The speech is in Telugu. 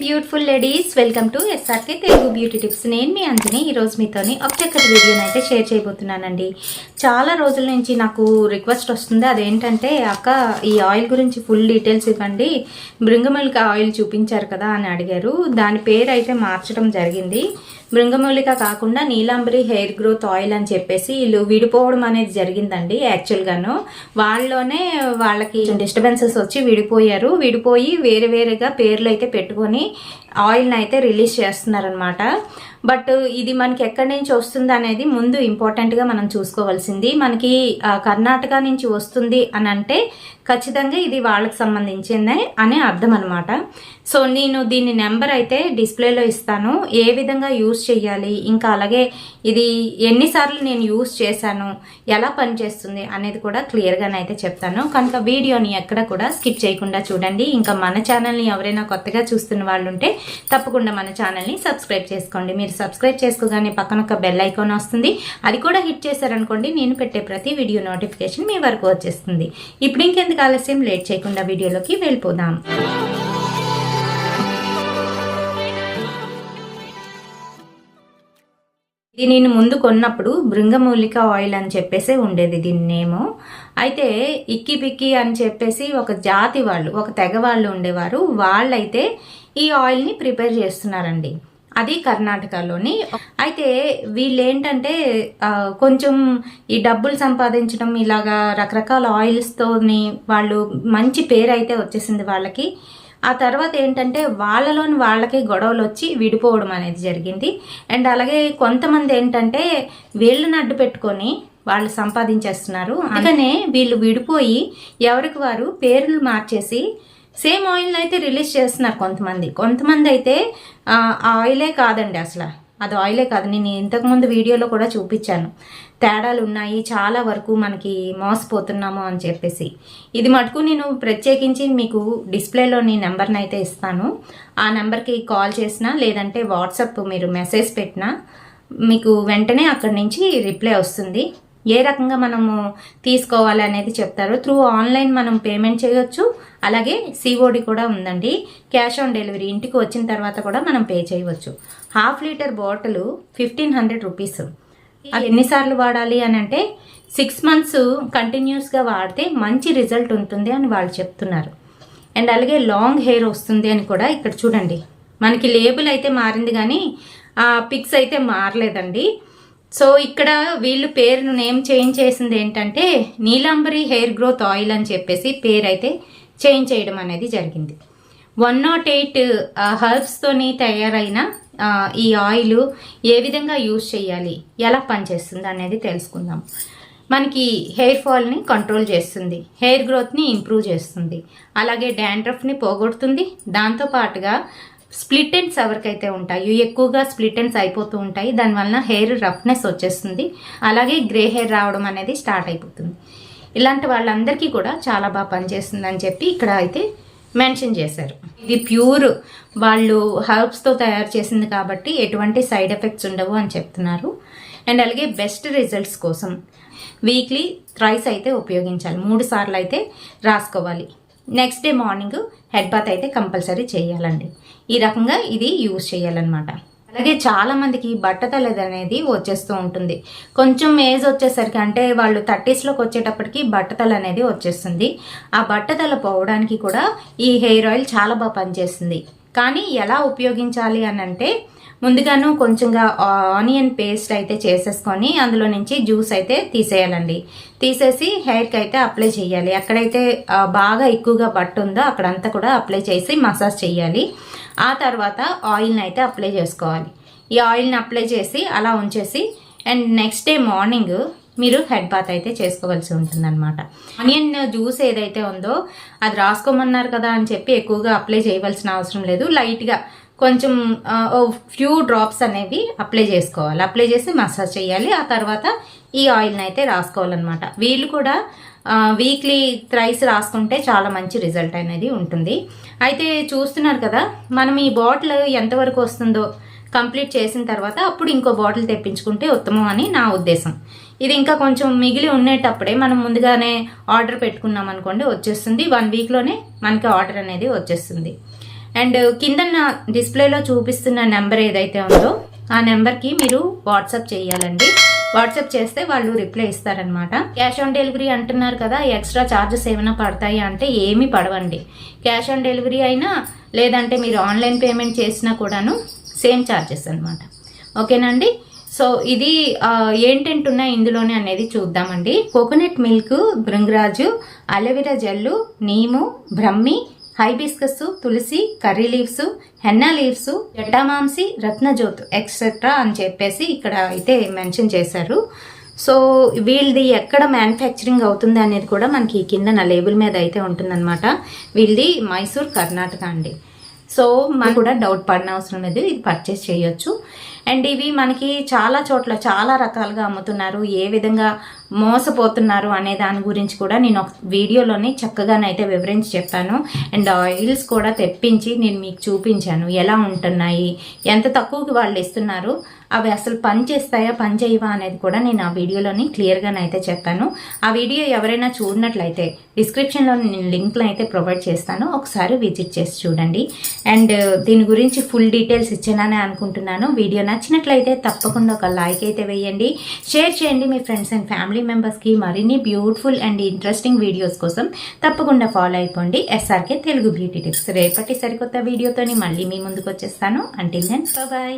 Beautiful ladies, welcome to SRK Telugu beauty tips. నేను మీ అంజని. ఈరోజు మీతోని ఒక చక్కటి వీడియోని అయితే షేర్ చేయబోతున్నానండి. చాలా రోజుల నుంచి నాకు రిక్వెస్ట్ వస్తుంది. అదేంటంటే, అక్క ఈ ఆయిల్ గురించి ఫుల్ డీటెయిల్స్ ఇవ్వండి, భృంగమూలిక ఆయిల్ చూపించారు కదా అని అడిగారు. దాని పేరు అయితే మార్చడం జరిగింది. భృంగమూలిక కాకుండా నీలాంబరి హెయిర్ గ్రోత్ ఆయిల్ అని చెప్పేసి వీళ్ళు విడిపోవడం అనేది జరిగిందండి. యాక్చువల్గాను వాళ్ళకి డిస్టర్బెన్సెస్ వచ్చి విడిపోయి వేరేగా పేర్లు అయితే పెట్టుకొని ఆయిల్ని అయితే రిలీజ్ చేస్తున్నారనమాట. బట్ ఇది మనకి ఎక్కడి నుంచి వస్తుంది అనేది ముందు ఇంపార్టెంట్గా మనం చూసుకోవాల్సింది. మనకి కర్ణాటక నుంచి వస్తుంది అని అంటే ఖచ్చితంగా ఇది వాళ్ళకి సంబంధించిందే అనే అర్థం అనమాట. సో నేను దీని నెంబర్ అయితే డిస్ప్లేలో ఇస్తాను, ఏ విధంగా యూజ్ చేయాలి, ఇంకా అలాగే ఇది ఎన్నిసార్లు నేను యూజ్ చేశాను, ఎలా పనిచేస్తుంది అనేది కూడా క్లియర్గానైతే చెప్తాను. కనుక వీడియోని ఎక్కడ కూడా స్కిప్ చేయకుండా చూడండి. ఇంకా మన ఛానల్ని ఎవరైనా కొత్తగా చూస్తున్న వాళ్ళు ఉంటే తప్పకుండా మన ఛానల్ని సబ్స్క్రైబ్ చేసుకోండి. మీరు సబ్స్క్రైబ్ చేసుకోగానే పక్కన ఒక బెల్ ఐకాన్ వస్తుంది, అది కూడా హిట్ చేశారనుకోండి, నేను పెట్టే ప్రతి వీడియో నోటిఫికేషన్ మీ వరకు వచ్చేస్తుంది. ఇప్పుడు ఇంకెందుకు ఆలస్యం, లేట్ చేయకుండా వీడియోలోకి వెళ్ళిపోదాం. ఇది నేను ముందు కొన్నప్పుడు భృంగమూలిక ఆయిల్ అని చెప్పేసి ఉండేది దీని నేము. అయితే ఇక్కి పిక్కి అని చెప్పేసి ఒక జాతి వాళ్ళు, ఒక తెగ వాళ్ళు ఉండేవారు. వాళ్ళైతే ఈ ఆయిల్ని ప్రిపేర్ చేస్తున్నారండి. అది కర్ణాటకలోని. అయితే వీళ్ళు ఏంటంటే కొంచెం ఈ డబ్బులు సంపాదించడం, ఇలాగా రకరకాల ఆయిల్స్తోని వాళ్ళు మంచి పేరు అయితే వచ్చేసింది వాళ్ళకి. ఆ తర్వాత ఏంటంటే వాళ్ళకి గొడవలు వచ్చి విడిపోవడం అనేది జరిగింది. అండ్ అలాగే కొంతమంది ఏంటంటే వీళ్ళని అడ్డు పెట్టుకొని వాళ్ళు సంపాదించేస్తున్నారు. అందుకనే వీళ్ళు విడిపోయి ఎవరికి వారు పేర్లు మార్చేసి సేమ్ ఆయిల్ అయితే రిలీజ్ చేస్తున్నారు. కొంతమంది అయితే ఆయిలే కాదండి, అసలు అది ఆయిలే కాదు. నేను ఇంతకుముందు వీడియోలో కూడా చూపించాను, తేడాలు ఉన్నాయి, చాలా వరకు మనకి మోసపోతున్నాము అని చెప్పేసి. ఇది మటుకు నేను ప్రత్యేకించి మీకు డిస్ప్లేలోని నెంబర్ని అయితే ఇస్తాను. ఆ నెంబర్కి కాల్ చేసినా లేదంటే వాట్సాప్ మీరు మెసేజ్ పెట్టినా మీకు వెంటనే అక్కడి నుంచి రిప్లై వస్తుంది. ఏ రకంగా మనము తీసుకోవాలి అనేది చెప్తారు. త్రూ ఆన్లైన్ మనం పేమెంట్ చేయొచ్చు, అలాగే సిఓడి కూడా ఉందండి, క్యాష్ ఆన్ డెలివరీ. ఇంటికి వచ్చిన తర్వాత కూడా మనం పే చేయవచ్చు. 1/2 లీటర్ బాటిల్ 1500 రూపీస్. అది ఎన్నిసార్లు వాడాలి అని అంటే 6 months కంటిన్యూస్గా వాడితే మంచి రిజల్ట్ ఉంటుంది అని వాళ్ళు చెప్తున్నారు. అండ్ అలాగే లాంగ్ హెయిర్ వస్తుంది అని కూడా ఇక్కడ చూడండి, మనకి లేబుల్ అయితే మారింది కానీ పిక్స్ అయితే మారలేదండి. సో ఇక్కడ వీళ్ళు పేరును నేమ్ చేంజ్ చేసింది ఏంటంటే నీలాంబరి హెయిర్ గ్రోత్ ఆయిల్ అని చెప్పేసి పేరు అయితే చేంజ్ చేయడం అనేది జరిగింది. 108 హర్బ్స్తోని తయారైన ఈ ఆయిల్ ఏ విధంగా యూజ్ చేయాలి, ఎలా పనిచేస్తుంది అనేది తెలుసుకుందాం. మనకి హెయిర్ ఫాల్ని కంట్రోల్ చేస్తుంది, హెయిర్ గ్రోత్ని ఇంప్రూవ్ చేస్తుంది, అలాగే డాండ్రఫ్ని పోగొడుతుంది. దాంతోపాటుగా స్ప్లిట్ ఎండ్స్ ఎవరికైతే ఉంటాయో, ఎక్కువగా స్ప్లిట్ ఎండ్స్ అయిపోతూ ఉంటాయి, దానివల్ల హెయిర్ రఫ్నెస్ వచ్చేస్తుంది, అలాగే గ్రే హెయిర్ రావడం అనేది స్టార్ట్ అయిపోతుంది. ఇలాంటి వాళ్ళందరికీ కూడా చాలా బాగా పనిచేస్తుంది అని చెప్పి ఇక్కడ అయితే మెన్షన్ చేశారు. ఇది ప్యూర్ వాళ్ళు హర్బ్స్తో తయారు చేసింది కాబట్టి ఎటువంటి సైడ్ ఎఫెక్ట్స్ ఉండవు అని చెప్తున్నారు. అండ్ అలాగే బెస్ట్ రిజల్ట్స్ కోసం వీక్లీ థ్రైస్ అయితే ఉపయోగించాలి, 3 సార్లు అయితే రాసుకోవాలి. Next day morning head bath అయితే కంపల్సరీ చేయాలండి. ఈ రకంగా ఇది యూజ్ చేయాలన్నమాట. అలాగే చాలా మందికి బట్టతల అనేది వచ్చేస్తూ ఉంటుంది. కొంచెం ఏజ్ వచ్చేసరికి, అంటే వాళ్ళు 30sలోకి వచ్చేటప్పటికి బట్టతల అనేది వచ్చేస్తుంది. ఆ బట్టతల పోవడానికి కూడా ఈ హెయిర్ ఆయిల్ చాలా బాగా పనిచేస్తుంది. కానీ ఎలా ఉపయోగించాలి అని అంటే, ముందుగాను కొంచెంగా ఆనియన్ పేస్ట్ అయితే చేసేసుకొని అందులో నుంచి జ్యూస్ అయితే తీసేయాలండి. తీసేసి హెయిర్కి అయితే అప్లై చేయాలి. ఎక్కడైతే బాగా ఎక్కువగా బట్ట ఉందో అక్కడంతా కూడా అప్లై చేసి మసాజ్ చేయాలి. ఆ తర్వాత ఆయిల్ని అయితే అప్లై చేసుకోవాలి. ఈ ఆయిల్ని అప్లై చేసి అలా ఉంచేసి అండ్ నెక్స్ట్ డే మార్నింగ్ మీరు హెడ్ బాత్ అయితే చేసుకోవాల్సి ఉంటుందన్నమాట. ఆనియన్ జ్యూస్ ఏదైతే ఉందో అది రాసుకోమన్నారు కదా అని చెప్పి ఎక్కువగా అప్లై చేయవలసిన అవసరం లేదు. లైట్గా కొంచెం ఫ్యూ డ్రాప్స్ అనేవి అప్లై చేసుకోవాలి. అప్లై చేసి మసాజ్ చేయాలి. ఆ తర్వాత ఈ ఆయిల్ని అయితే రాసుకోవాలన్నమాట. వీళ్ళు కూడా వీక్లీ థ్రైస్ రాసుకుంటే చాలా మంచి రిజల్ట్ అనేది ఉంటుంది. అయితే చూస్తున్నారు కదా, మనం ఈ బాటిల్ ఎంతవరకు వస్తుందో కంప్లీట్ చేసిన తర్వాత అప్పుడు ఇంకో బాటిల్ తెప్పించుకుంటే ఉత్తమం అని నా ఉద్దేశం. ఇది ఇంకా కొంచెం మిగిలి ఉండేటప్పుడే మనం ముందుగానే ఆర్డర్ పెట్టుకున్నాం అనుకోండి, వచ్చేస్తుంది 1 వీక్లోనే మనకి ఆర్డర్ అనేది వచ్చేస్తుంది. అండ్ కింద డిస్ప్లేలో చూపిస్తున్న నెంబర్ ఏదైతే ఉందో ఆ నెంబర్కి మీరు వాట్సాప్ చేయాలండి. వాట్సాప్ చేస్తే వాళ్ళు రిప్లై ఇస్తారనమాట. క్యాష్ ఆన్ డెలివరీ అంటున్నారు కదా, ఎక్స్ట్రా ఛార్జెస్ ఏమైనా పడతాయి అంటే ఏమీ పడవండి. క్యాష్ ఆన్ డెలివరీ అయినా లేదంటే మీరు ఆన్లైన్ పేమెంట్ చేసినా కూడాను సేమ్ ఛార్జెస్ అనమాట. ఓకేనండి. సో ఇది ఏంటంటే ఉన్నాయి ఇందులోనే అనేది చూద్దామండి. Coconut milk, bhringraj, aloe vera gel, neem, brahmi, hibiscus, tulsi, curry leaves, henna leaves, jatamansi, ratanjot etcetera అని చెప్పేసి ఇక్కడ అయితే మెన్షన్ చేశారు. సో వీళ్ళది ఎక్కడ మ్యానుఫ్యాక్చరింగ్ అవుతుంది అనేది కూడా మనకి కింద నా లేబుల్ మీద అయితే ఉంటుందన్నమాట. వీళ్ళది మైసూర్, కర్ణాటక అండి. సో మనం కూడా డౌట్ పడిన అవసరం లేదు, ఇది పర్చేస్ చేయొచ్చు. అండ్ ఇవి మనకి చాలా చోట్ల చాలా రకాలుగా అమ్ముతున్నారు. ఏ విధంగా మోసపోతున్నారు అనే దాని గురించి కూడా నేను ఒక వీడియోలోని చక్కగానైతే వివరించి చెప్పాను. అండ్ ఆయిల్స్ కూడా తెప్పించి నేను మీకు చూపించాను ఎలా ఉంటున్నాయి, ఎంత తక్కువకి వాళ్ళు ఇస్తున్నారు, అవి అసలు పని చేస్తాయా పని చేయవా అనేది కూడా నేను ఆ వీడియోలోని క్లియర్గానైతే చెప్పాను. ఆ వీడియో ఎవరైనా చూడనట్లయితే డిస్క్రిప్షన్లో నేను లింక్లు అయితే ప్రొవైడ్ చేస్తాను, ఒకసారి విజిట్ చేసి చూడండి. అండ్ దీని గురించి ఫుల్ డీటెయిల్స్ ఇచ్చానని అనుకుంటున్నాను. వీడియో నచ్చినట్లయితే తప్పకుండా ఒక లైక్ అయితే వేయండి, షేర్ చేయండి మీ ఫ్రెండ్స్ అండ్ ఫ్యామిలీ మెంబర్స్కి. మరిన్ని బ్యూటిఫుల్ అండ్ ఇంట్రెస్టింగ్ వీడియోస్ కోసం తప్పకుండా ఫాలో అయిపోండి SRK తెలుగు బ్యూటీ టిప్స్. రేపటి సరికొత్త వీడియోతోని మళ్ళీ మీ ముందుకు వచ్చేస్తాను. Until then bye.